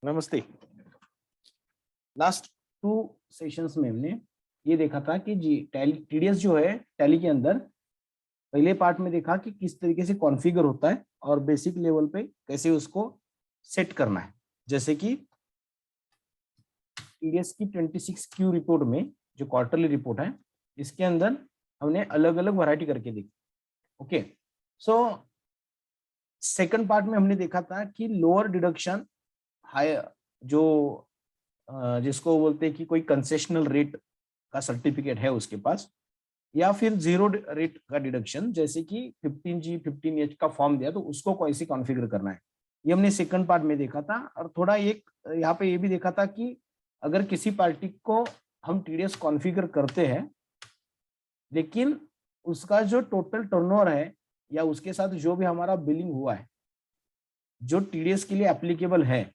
नमस्ते। Last 2 sessions में हमने ये देखा था कि जी टीडीएस जो है टैली के अंदर पहले पार्ट में देखा कि किस तरीके से कॉन्फ़िगर होता है और बेसिक लेवल पे कैसे उसको सेट करना है। जैसे कि टीडीएस की 26 क्यू रिपोर्ट में जो क्वार्टरली रिपोर्ट है, इसके अंदर हमने अलग अलग वैरायटी करके देखी। ओके, सो सेकंड पार्ट में हमने देखा था कि लोअर डिडक्शन हायर जो जिसको बोलते हैं कि कोई कंसेशनल रेट का सर्टिफिकेट है उसके पास, या फिर जीरो रेट का डिडक्शन, जैसे कि 15G 15H का फॉर्म दिया तो उसको कैसे कॉन्फ़िगर करना है, ये हमने सेकंड पार्ट में देखा था। और थोड़ा एक यहाँ पे ये भी देखा था कि अगर किसी पार्टी को हम टीडीएस कॉन्फ़िगर करते हैं लेकिन उसका जो टोटल टर्नओवर है या उसके साथ जो भी हमारा बिलिंग हुआ है जो टीडीएस के लिए एप्लीकेबल है,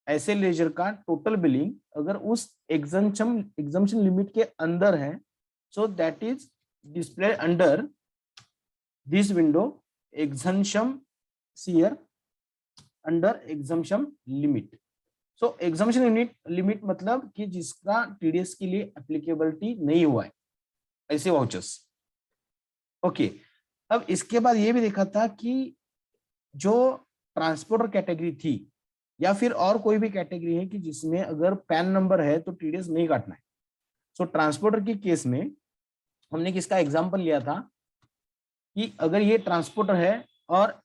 ऐसे लेजर का टोटल बिलिंग अगर उस एग्जम्पशन लिमिट के अंदर है, so that is display under this window exemption सीयर under exemption limit. So exemption limit मतलब कि जिसका टीडीएस के लिए एप्लीकेबिलिटी नहीं हुआ है, ऐसे वाउचर्स। ओके, अब इसके बाद ये भी देखा था कि जो ट्रांसपोर्टर कैटेगरी थी या फिर और कोई भी कैटेगरी है कि जिसमें अगर पैन नंबर है तो टीडीएस नहीं काटना है। सो ट्रांसपोर्टर के केस में हमने किसका एग्जांपल लिया था कि अगर ये ट्रांसपोर्टर है और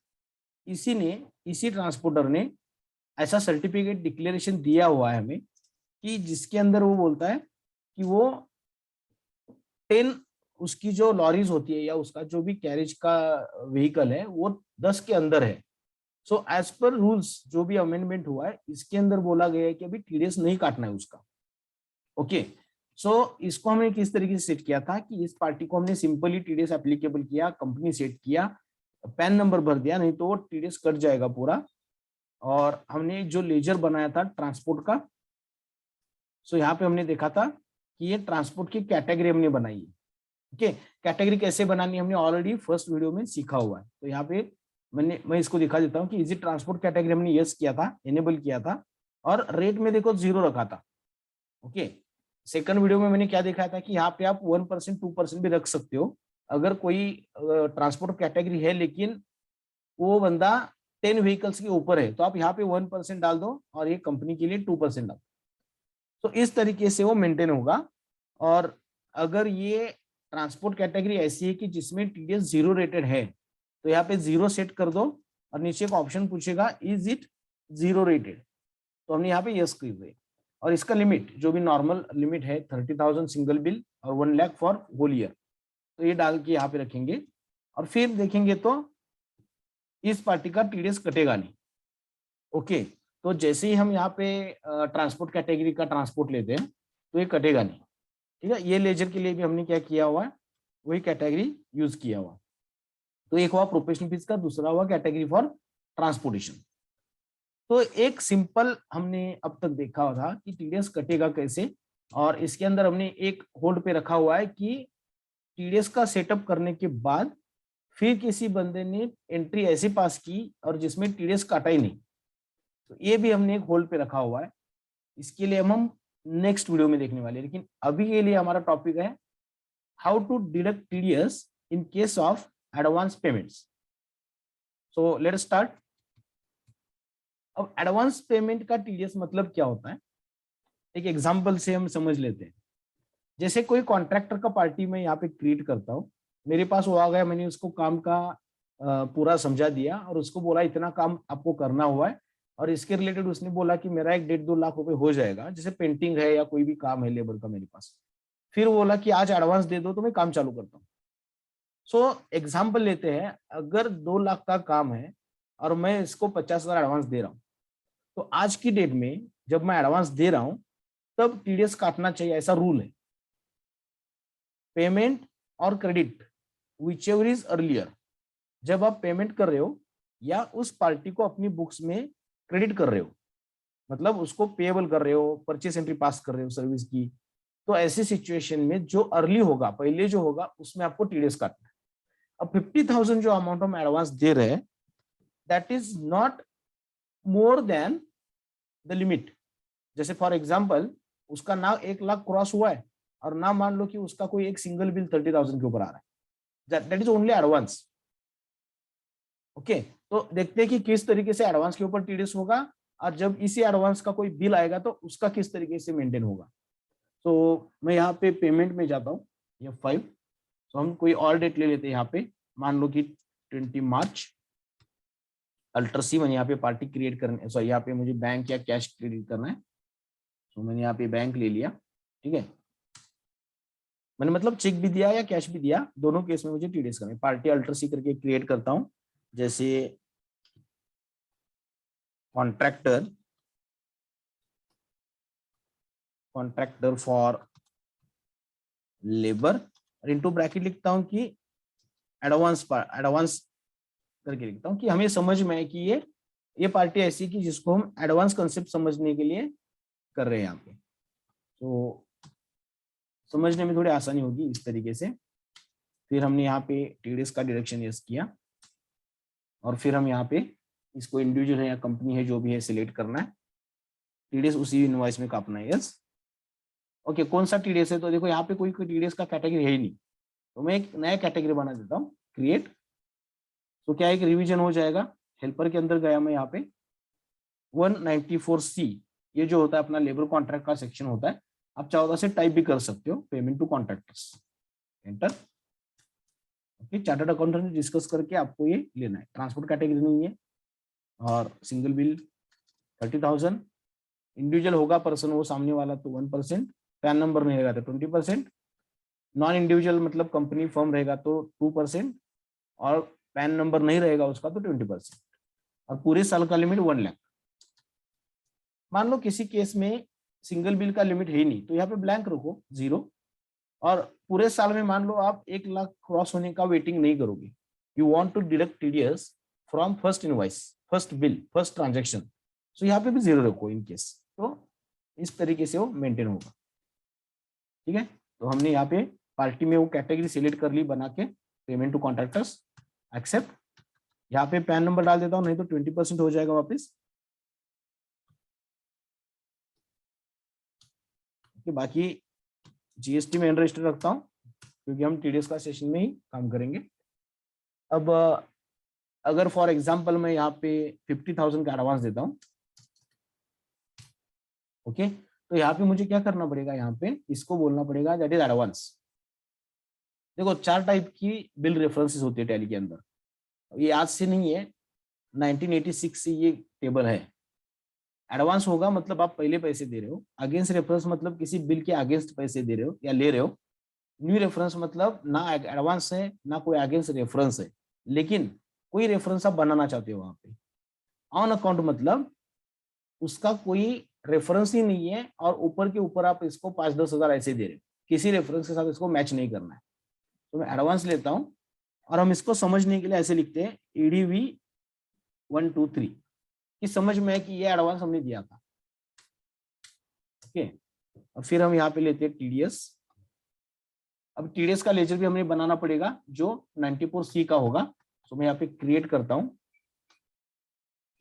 इसी ट्रांसपोर्टर ने ऐसा सर्टिफिकेट डिक्लेरेशन दिया हुआ है हमें कि जिसके अंदर वो बोलता है कि वो 10 उसकी जो लॉरीज होती है या उसका जो भी कैरेज का व्हीकल है वो 10 के अंदर है। सो एज पर रूल्स जो भी अमेंडमेंट हुआ है इसके अंदर बोला गया है कि अभी टीडीएस नहीं काटना है उसका। ओके, सो इसको हमने किस तरीके से सेट किया था कि इस पार्टी को हमने सिंपली टीडीएस एप्लीकेबल किया, कंपनी सेट किया, पैन नंबर भर दिया, नहीं तो वो टीडीएस कट जाएगा पूरा। और हमने जो लेजर बनाया था ट्रांसपोर्ट का, सो यहाँ पे हमने देखा था कि ये ट्रांसपोर्ट की कैटेगरी हमने बनाई है। ओके, कैटेगरी कैसे बनानी हमने ऑलरेडी फर्स्ट वीडियो में सीखा हुआ है। तो यहाँ पे मैं इसको दिखा देता हूँ कि इजी ट्रांसपोर्ट कैटेगरी हमने यस किया था, एनेबल किया था, और रेट में देखो 0 रखा था। ओके, सेकंड वीडियो में मैंने क्या दिखाया था कि यहाँ पे आप 1% 2% भी रख सकते हो। अगर कोई ट्रांसपोर्ट कैटेगरी है लेकिन वो बंदा 10 व्हीकल्स के ऊपर है तो आप यहाँ पे 1% डाल दो और ये कंपनी के लिए 2% डाल। तो इस तरीके से वो मेंटेन होगा। और अगर ये ट्रांसपोर्ट कैटेगरी ऐसी है कि जिसमें टीडीएस 0 रेटेड है तो यहाँ पे 0 सेट कर दो और नीचे एक ऑप्शन पूछेगा इज इट 0 रेटेड, तो हमने यहाँ पे यस कर दिया। और इसका लिमिट जो भी नॉर्मल लिमिट है 30,000 सिंगल बिल और 1 लाख फॉर होल ईयर, तो ये डाल के यहाँ पे रखेंगे और फिर देखेंगे तो इस पार्टी का टीडीएस कटेगा नहीं। ओके, तो जैसे ही हम यहाँ पे ट्रांसपोर्ट कैटेगरी का ट्रांसपोर्ट लेते हैं तो ये कटेगा नहीं। ठीक है, ये लेजर के लिए भी हमने क्या किया हुआ है, वही कैटेगरी यूज किया हुआ। तो एक हुआ प्रोफेशनल फीस का, दूसरा हुआ कैटेगरी फॉर ट्रांसपोर्टेशन। तो एक सिंपल हमने अब तक देखा हुआ था कि टीडीएस कटेगा कैसे, और इसके अंदर हमने एक होल्ड पे रखा हुआ है कि टीडीएस का सेटअप करने के बाद फिर किसी बंदे ने एंट्री ऐसे पास की और जिसमें टीडीएस काटा ही नहीं, तो ये भी हमने एक होल्ड पे रखा हुआ है। इसके लिए हम नेक्स्ट वीडियो में देखने वाले हैं, लेकिन अभी के लिए हमारा टॉपिक है how to deduct TDS in case of advance payments. So let start. अब एडवांस पेमेंट का टीडीएस मतलब क्या होता है, एक एग्जांपल से हम समझ लेते हैं। जैसे कोई कॉन्ट्रैक्टर का पार्टी में यहाँ पे क्रिएट करता हूँ, मेरे पास वो आ गया, मैंने उसको काम का पूरा समझा दिया और उसको बोला इतना काम आपको करना हुआ है, और इसके रिलेटेड उसने बोला कि मेरा 1-1.5-2 लाख रुपए हो जाएगा, जैसे पेंटिंग है या कोई भी काम है लेबर का मेरे पास। फिर वो बोला कि आज एडवांस दे दो तो मैं काम चालू करता हूँ। सो एग्जाम्पल लेते हैं, अगर 2 लाख का काम है और मैं इसको 50,000 एडवांस दे रहा हूँ, तो आज की डेट में जब मैं एडवांस दे रहा हूं तब टीडीएस काटना चाहिए, ऐसा रूल है। पेमेंट और credit which ever is earlier, जब आप पेमेंट कर रहे हो या उस पार्टी को अपनी बुक्स में क्रेडिट कर रहे हो, मतलब उसको पेएबल कर रहे हो, परचेस एंट्री पास कर रहे हो सर्विस की, तो ऐसी सिचुएशन में जो अर्ली होगा, पहले जो होगा, उसमें आपको टीडीएस काटना है। अब 50,000 जो अमाउंट हम एडवांस दे रहे हैं, that is not more than the limit. जैसे फॉर एग्जाम्पल उसका ना 1 लाख क्रॉस हुआ है और ना मान लो कि उसका कोई एक सिंगल बिल 30,000 के ऊपर आ रहा है, that is only advance. Okay, तो देखते हैं कि किस तरीके से एडवांस के ऊपर टीडीएस होगा और जब इसी एडवांस का कोई बिल आएगा तो उसका किस तरीके से मेंटेन होगा। तो मैं यहाँ पे पेमेंट में जाता हूँ, ये 5। तो हम कोई और डेट ले लेते हैं यहाँ पे, मान लो कि 20 मार्च। अल्टर सी मैंने यहाँ पे पार्टी क्रिएट करने, सॉरी यहाँ पे मुझे बैंक या कैश क्रेडिट करना है, तो मैंने यहाँ पे बैंक ले लिया। ठीक है, मैंने मतलब चेक भी दिया या कैश भी दिया, दोनों केस में मुझे टीडीएस करना है। पार्टी अल्टर सी करके क्रिएट करता हूँ, जैसे कॉन्ट्रैक्टर फॉर लेबर, और इनटू ब्रैकेट लिखता हूँ कि एडवांस करके लिखता हूँ कि हमें समझ में आए कि ये पार्टी ऐसी कि जिसको हम एडवांस कंसेप्ट समझने के लिए कर रहे हैं यहाँ पे, तो समझने में थोड़ी आसानी होगी इस तरीके से। फिर हमने यहाँ पे टीडीएस का डिडक्शन यस किया और फिर हम यहाँ पे इसको इंडिविजुअल है या कंपनी है जो भी है सिलेक्ट करना है, टीडीएस उसी इनवॉइस में काटना है यस। ओके, कौन सा टीडीएस है, तो देखो यहाँ पे कोई टीडीएस का कैटेगरी है ही नहीं, तो मैं एक नया कैटेगरी बना देता हूँ क्रिएट। तो क्या एक रिवीजन हो जाएगा, हेल्पर के अंदर गया मैं यहाँ पे 194C, ये जो होता है अपना लेबर कॉन्ट्रैक्ट का सेक्शन होता है। आप चाहो से टाइप भी कर सकते हो, payment to contractors, enter. Okay, chartered accountant ने डिस्कस करके आपको ये लेना है, ट्रांसपोर्ट कैटेगरी नहीं है, और सिंगल बिल 30,000, इंडिविजुअल होगा पर्सन वो सामने वाला तो 1%, पैन नंबर नहीं रहेगा तो 20%, नॉन इंडिविजुअल मतलब कंपनी फर्म रहेगा तो 2%, और पैन नंबर नहीं रहेगा उसका तो 20%, और पूरे साल का लिमिट 1 लाख। मान लो किसी केस में सिंगल बिल का लिमिट है ही नहीं, तो यहाँ पे ब्लैंक रखो 0, और पूरे साल में मान लो आप 1 लाख क्रॉस होने का वेटिंग नहीं करोगे, you want to deduct TDS from first invoice, first bill, first transaction, तो यहाँ पे भी 0 रखो इन केस, तो इस तरीके से वो मेंटेन होगा। ठीक है, तो हमने यहाँ पे पार्टी में वो कैटेगरी सिलेक्ट कर ली बना के, पेमेंट टू कॉन्ट्रैक्टर्स, एक्सेप्ट। यहाँ पे पैन नंबर डाल देता हूँ, नहीं तो 20% हो जाएगा वापस। बाकी जीएसटी में रजिस्टर रखता हूँ क्योंकि हम टीडीएस का सेशन में ही काम करेंगे। अब अगर फॉर एग्जांपल मैं यहाँ पे 50,000 का एडवांस देता हूँ, ओके, तो यहाँ पे मुझे क्या करना पड़ेगा, यहाँ पे इसको बोलना पड़ेगा दैट इज एडवांस। देखो 4 टाइप की बिल रेफरेंसेस होती है टैली के अंदर, ये आज से नहीं है, 1986 से ये टेबल है। एडवांस होगा मतलब आप पहले पैसे दे रहे हो, अगेंस्ट रेफरेंस मतलब किसी बिल के अगेंस्ट पैसे दे रहे हो या ले रहे हो, न्यू रेफरेंस मतलब ना एडवांस है ना कोई अगेंस्ट रेफरेंस है, लेकिन कोई रेफरेंस आप बनाना चाहते हो वहां पे। ऑन अकाउंट मतलब उसका कोई रेफरेंस ही नहीं है और ऊपर के ऊपर आप इसको 5-10 हजार ऐसे दे रहे हो, किसी रेफरेंस के साथ इसको मैच नहीं करना है। तो मैं एडवांस लेता हूं और हम इसको समझने के लिए ऐसे लिखते हैं EDV 123 कि समझ में है कि ये एडवांस हमने दिया था। ओके, और फिर हम यहाँ पे लेते हैं टीडीएस। अब टीडीएस का लेजर भी हमें बनाना पड़ेगा जो 94C का होगा, तो मैं यहाँ पे क्रिएट करता हूँ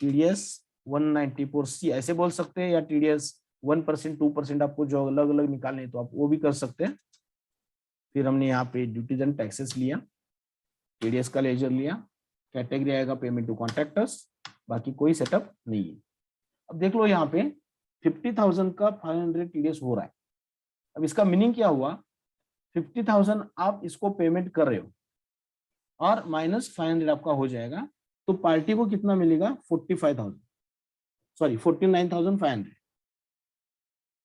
टीडीएस 194C, ऐसे बोल सकते हैं, या टीडीएस 1%, 2% आपको जो अलग अलग निकालने तो आप वो भी कर सकते हैं। फिर हमने यहाँ पे ड्यूटीज एंड टैक्सेस लिया, टीडीएस का लेजर लिया, कैटेगरी आएगा पेमेंट टू कॉन्ट्रैक्टर्स, बाकी कोई सेटअप नहीं है। अब देख लो यहाँ पे 50,000 का 500 टीडीएस हो रहा है। अब इसका मीनिंग क्या हुआ, 50,000 आप इसको पेमेंट कर रहे हो और माइनस 500 आपका हो जाएगा, तो पार्टी को कितना मिलेगा 49,500।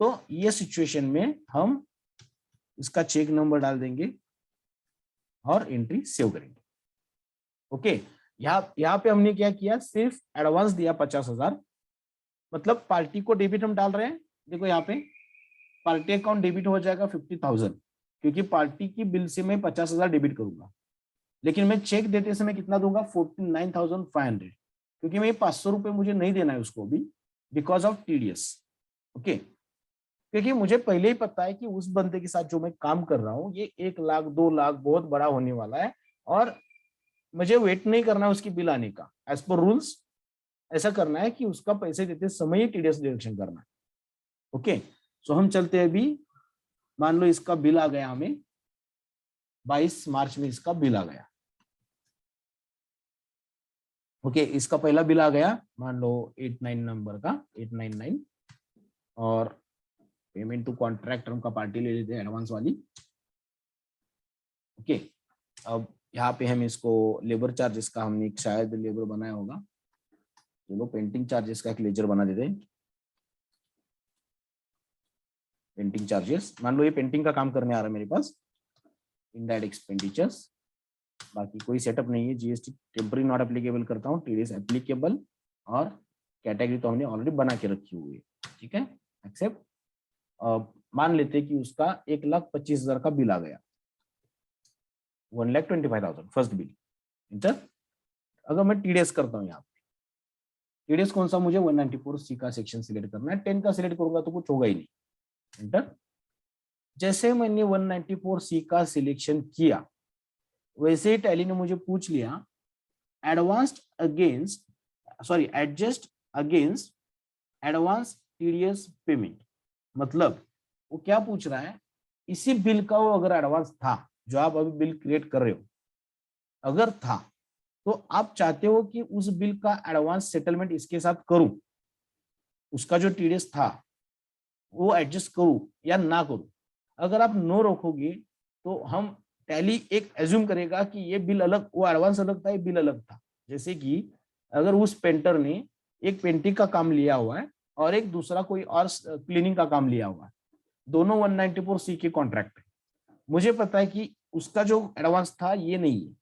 तो ये सिचुएशन में हम इसका चेक नंबर डाल देंगे और एंट्री सेव करेंगे। ओके, यहाँ पे हमने क्या किया, सिर्फ एडवांस दिया 50,000, मतलब पार्टी को डेबिट हम डाल रहे हैं। देखो यहाँ पे पार्टी अकाउंट डेबिट हो जाएगा 50,000, क्योंकि पार्टी की बिल से मैं 50,000 डेबिट करूंगा, लेकिन मैं चेक देते समय कितना दूंगा 49,500, क्योंकि मैं 500 रुपए मुझे नहीं देना है उसको भी, बिकॉज ऑफ टीडीएस। ओके, क्योंकि मुझे पहले ही पता है कि उस बंदे के साथ जो मैं काम कर रहा हूँ ये 1 लाख 2 लाख बहुत बड़ा होने वाला है, और मुझे वेट नहीं करना उसकी बिल आने का। एज पर रूल्स ऐसा करना है कि उसका पैसे देते समय ही टीडीएस डिडक्शन करना है। ओके, सो हम चलते हैं अभी, मान लो इसका बिल आ गया हमें 22 मार्च में इसका बिल आ गया। ओके, इसका पहला बिल आ गया, मान लो 89 नंबर का 899, और पेमेंट टू कॉन्ट्रैक्ट हम का पार्टी ले लेते हैं एडवांस वाली। ओके, अब यहाँ पे हम इसको लेबर चार्जेस का हमने एक शायद लेबर बनाया होगा, चलो पेंटिंग चार्जेस का एक लेजर बना देते हैं। पेंटिंग चार्जेस, मान लो ये पेंटिंग का काम करने आ रहा है मेरे पास, इनडायरेक्ट एक्सपेंडिचर्स, बाकी कोई सेटअप नहीं है, जीएसटी टेम्पररी नॉट एप्लीकेबल करता हूँ, टीडीएस एप्लीकेबल, और कैटेगरी तो हमने ऑलरेडी बना के रखी हुई है, ठीक है, एक्सेप्ट। मान लेते हैं कि उसका 1,25,000 का बिल आ गया, 1,25,000 फर्स्ट बिल, इंटर। अगर मैं टीडीएस करता हूँ यहाँ पे, टीडीएस कौन सा, मुझे 194C का सेक्शन सिलेक्ट करना है, 10 का सिलेक्ट करूंगा तो कुछ होगा ही नहीं, इंटर। जैसे मैंने 194C का सिलेक्शन किया, वैसे ही टैली ने मुझे पूछ लिया adjust against advance TDS payment. मतलब वो क्या पूछ रहा है, इसी बिल का वो अगर एडवांस था, जो आप अभी बिल क्रिएट कर रहे हो, अगर था, तो आप चाहते हो कि उस बिल का एडवांस सेटलमेंट इसके साथ करूं, उसका जो टीडीएस था वो एडजस्ट करूं या ना करूं। अगर आप नो रखोगे तो हम टैली एक एज्यूम करेगा कि ये बिल अलग, वो एडवांस अलग था, ये बिल अलग था। जैसे कि अगर उस पेंटर ने एक पेंटिंग का काम लिया हुआ है और एक दूसरा कोई और क्लीनिंग का काम लिया हुआ है, दोनों 194C के कॉन्ट्रैक्ट है, मुझे पता है कि उसका जो एडवांस था ये नहीं है,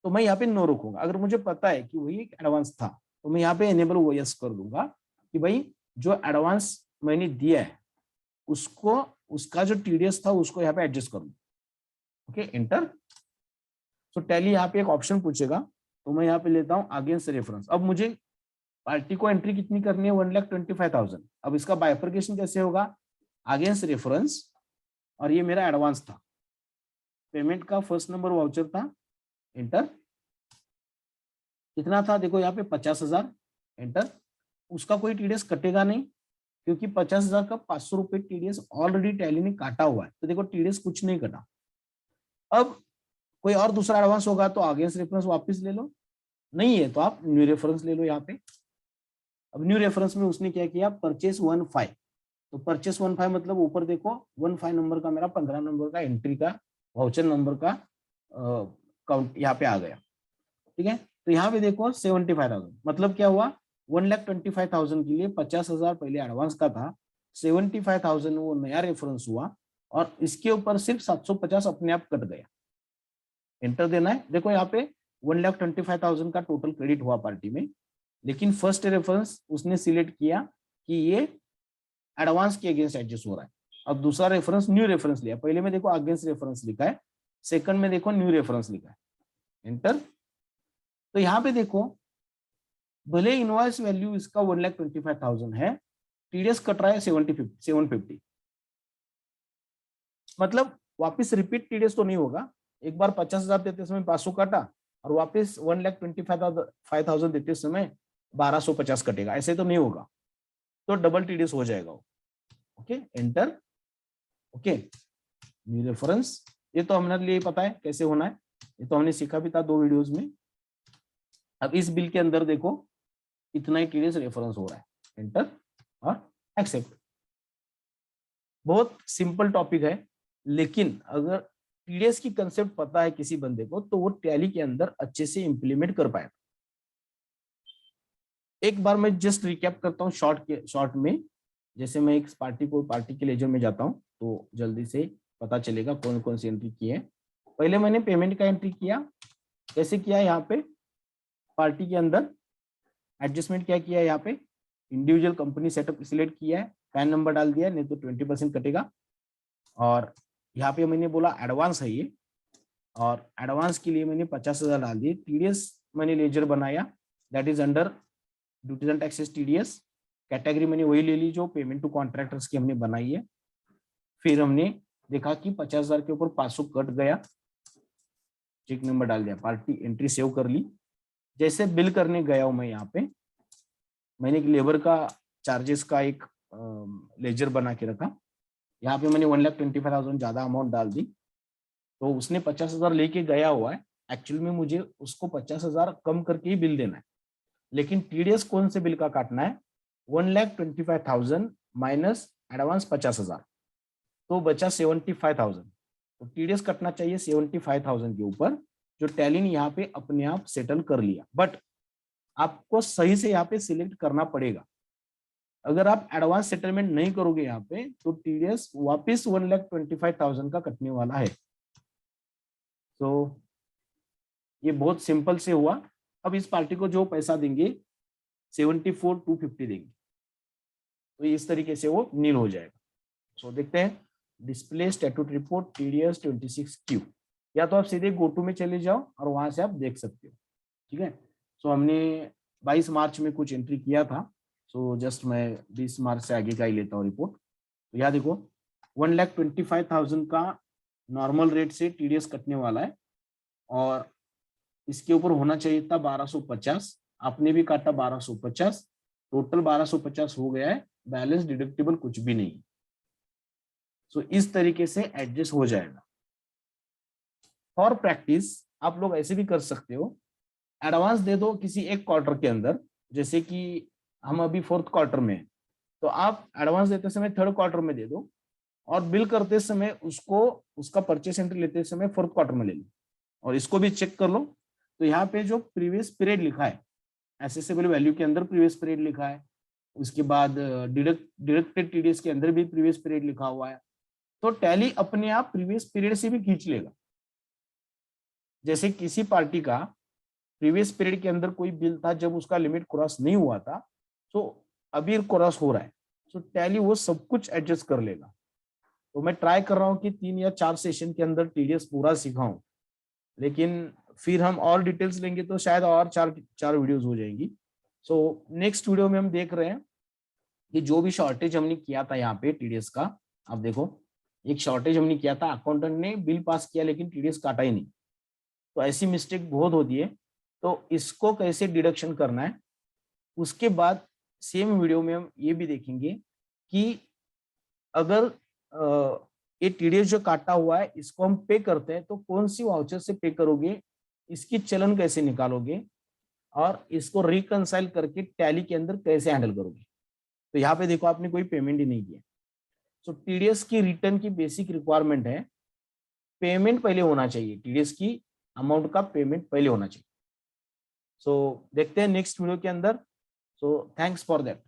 तो मैं यहाँ पे नो रखूंगा। अगर मुझे पता है कि वही एडवांस था, तो मैं यहाँ पे एनेबल वो यस कर दूंगा कि भाई जो एडवांस मैंने दिया है उसको, उसका जो टीडीएस था उसको यहाँ पे एडजस्ट कर दूं। Okay, enter. तो टैली यहाँ पे एक ऑप्शन पूछेगा, तो मैं यहाँ पे लेता हूँ अगेंस्ट रेफरेंस। अब मुझे पार्टी को एंट्री कितनी करनी है, 1,25,000। अब इसका बाइफर्केशन कैसे होगा, अगेंस्ट रेफरेंस, और ये मेरा एडवांस था, पेमेंट का फर्स्ट नंबर वाउचर था, एंटर। कितना था, देखो यहाँ पे 50,000, एंटर। उसका कोई टीडीएस कटेगा नहीं, क्योंकि 50,000 का 500 रुपए टीडीएस ऑलरेडी टैली ने काटा हुआ है, तो देखो टीडीएस कुछ नहीं कटा। अब कोई और दूसरा एडवांस होगा तो अगेंस्ट रेफरेंस वापस ले लो, नहीं है तो आप न्यू रेफरेंस ले लो यहाँ पे। अब न्यू रेफरेंस में उसने क्या किया, परचेस 15, तो परचेस 15 मतलब ऊपर देखो 15 नंबर का मेरा 15 नंबर का एंट्री का वाउचर नंबर का काउंट यहाँ पे आ गया, ठीक है। तो यहाँ पे देखो 75,000, मतलब क्या हुआ, 1,25,000 के लिए 50,000 पहले एडवांस का था, 75,000 वो नया रेफरेंस हुआ, और इसके ऊपर सिर्फ 750 अपने आप कट गया, एंटर देना है। देखो यहाँ पे 1,25,000 का टोटल क्रेडिट हुआ पार्टी में, लेकिन फर्स्ट रेफरेंस उसने सिलेक्ट किया कि ये एडवांस के अगेंस्ट एडजस्ट हो रहा है। अब दूसरा रेफरेंस न्यू रेफरेंस लिया, पहले में देखो अगेंस्ट रेफरेंस लिखा है, सेकंड में देखो न्यू रेफरेंस लिखा है, एंटर। तो यहाँ पे देखो भले इनवॉइस वैल्यू इसका 1,25,000 है, टीडीएस कट रहा है 750, मतलब वापस रिपीट टीडीएस तो नहीं होगा। एक बार 50,000 देते समय 500 काटा, और वापस 1,25,000 देते समय 1,250 कटेगा, ऐसे तो नहीं होगा, तो डबल टीडीएस हो जाएगा। Okay, enter. Okay, new reference, ये तो हमारे लिए पता है कैसे होना है, ये तो हमने सीखा भी था 2 वीडियोस में। अब इस बिल के अंदर देखो इतना ही टीडीएस रेफरेंस हो रहा है, एंटर और एक्सेप्ट। बहुत सिंपल टॉपिक है, लेकिन अगर टीडीएस की कंसेप्ट पता है किसी बंदे को, तो वो टैली के अंदर अच्छे से इंप्लीमेंट कर पाएगा। एक बार मैं जस्ट रिकैप करता हूँ शॉर्ट में, जैसे मैं एक पार्टी के लेजर में जाता हूँ तो जल्दी से पता चलेगा कौन कौन सी एंट्री की है। पहले मैंने पेमेंट का एंट्री किया, कैसे किया, यहाँ पे पार्टी के अंदर एडजस्टमेंट क्या किया, यहाँ पे इंडिविजुअल कंपनी सेटअप सिलेक्ट किया है, पैन नंबर डाल दिया, नहीं तो 20% कटेगा। और यहाँ पे मैंने बोला एडवांस है ये, और एडवांस के लिए मैंने 50,000 डाल दिए। टीडीएस मैंने लेजर बनाया, that is under duties and taxes TDS. Category मैंने वही ले ली जो पेमेंट टू कॉन्ट्रैक्टर्स की हमने बनाई है। फिर हमने देखा कि 50,000 के ऊपर 500 कट गया, चेक नंबर डाल दिया, पार्टी एंट्री सेव कर ली। जैसे बिल करने गया हूं मैं यहाँ पे, मैंने एक लेबर का चार्जेस का एक लेजर बना के रखा। यहाँ पे मैंने 1,25,000 ज्यादा अमाउंट डाल दी, तो उसने 50,000 लेके गया हुआ है। एक्चुअल में मुझे उसको 50,000 कम करके ही बिल देना है, लेकिन टीडीएस कौन से बिल का काटना है? 1,25,000 माइनस एडवांस 50,000, तो बचा 75,000। तो टीडीएस कटना चाहिए 75,000 के ऊपर, जो टैली ने यहाँ पे अपने आप सेटल कर लिया। बट आपको सही से यहाँ पे सिलेक्ट करना पड़ेगा। अगर आप एडवांस सेटलमेंट नहीं करोगे यहाँ पे, तो टीडीएस वापस 1,25,000 का कटने वाला है। तो ये बहुत सिंपल से हुआ। अब इस पार्टी को जो पैसा देंगे 74,250 देंगे, तो इस तरीके से वो नील हो जाएगा। सो देखते हैं display statute report TDS 26Q, या तो आप सीधे गोटू में चले जाओ और वहां से आप देख सकते हो। ठीक है, सो हमने 22 मार्च में कुछ एंट्री किया था, सो जस्ट मैं 20 मार्च से आगे का ही लेता हूँ रिपोर्ट। तो यहाँ देखो 1,25,000 का नॉर्मल रेट से टीडीएस कटने वाला है, और इसके ऊपर होना चाहिए था 1,250, आपने भी काटा 1,250, टोटल 1,250 हो गया है, बैलेंस डिडक्टिबल कुछ भी नहीं। सो इस तरीके से एडजस्ट हो जाएगा। फॉर प्रैक्टिस आप लोग ऐसे भी कर सकते हो, एडवांस दे दो किसी एक क्वार्टर के अंदर, जैसे कि हम अभी 4th क्वार्टर में हैं, तो आप एडवांस देते समय 3rd क्वार्टर में दे दो, और बिल करते समय उसको उसका परचेस एंट्री लेते समय 4th क्वार्टर में ले लो, और इसको भी चेक कर लो। तो यहाँ पे जो प्रीवियस पीरियड लिखा है, एसेसेबल वैल्यू के अंदर प्रीवियस पीरियड लिखा है, उसके बाद डिडक्टेड टीडीएस के अंदर भी प्रीवियस पीरियड लिखा हुआ है, तो टैली अपने आप प्रीवियस पीरियड से भी खींच लेगा। जैसे किसी पार्टी का प्रीवियस पीरियड के अंदर कोई बिल था जब उसका लिमिट क्रॉस नहीं हुआ था, तो अभी क्रॉस हो रहा है, तो टैली वो सब कुछ एडजस्ट कर लेगा। तो मैं ट्राई कर रहा हूँ कि 3 या 4 सेशन के अंदर टीडीएस पूरा सिखाऊं, लेकिन फिर हम और डिटेल्स लेंगे तो शायद और चार वीडियोस हो जाएंगी। सो नेक्स्ट वीडियो में हम देख रहे हैं कि जो भी शॉर्टेज हमने किया था यहाँ पे टीडीएस का, आप देखो एक शॉर्टेज हमने किया था, अकाउंटेंट ने बिल पास किया लेकिन टीडीएस काटा ही नहीं। तो ऐसी मिस्टेक बहुत होती है, तो इसको कैसे डिडक्शन करना है, उसके बाद सेम वीडियो में हम ये भी देखेंगे कि अगर ये टीडीएस जो काटा हुआ है इसको हम पे करते हैं तो कौन सी वाउचर से पे करोगे, इसकी चलन कैसे निकालोगे, और इसको रिकंसाइल करके टैली के अंदर कैसे हैंडल करोगे। तो यहाँ पे देखो आपने कोई पेमेंट ही नहीं किया। सो टीडीएस की रिटर्न की बेसिक रिक्वायरमेंट है, पेमेंट पहले होना चाहिए, टीडीएस की अमाउंट का पेमेंट पहले होना चाहिए। सो देखते हैं नेक्स्ट वीडियो के अंदर। So thanks for that.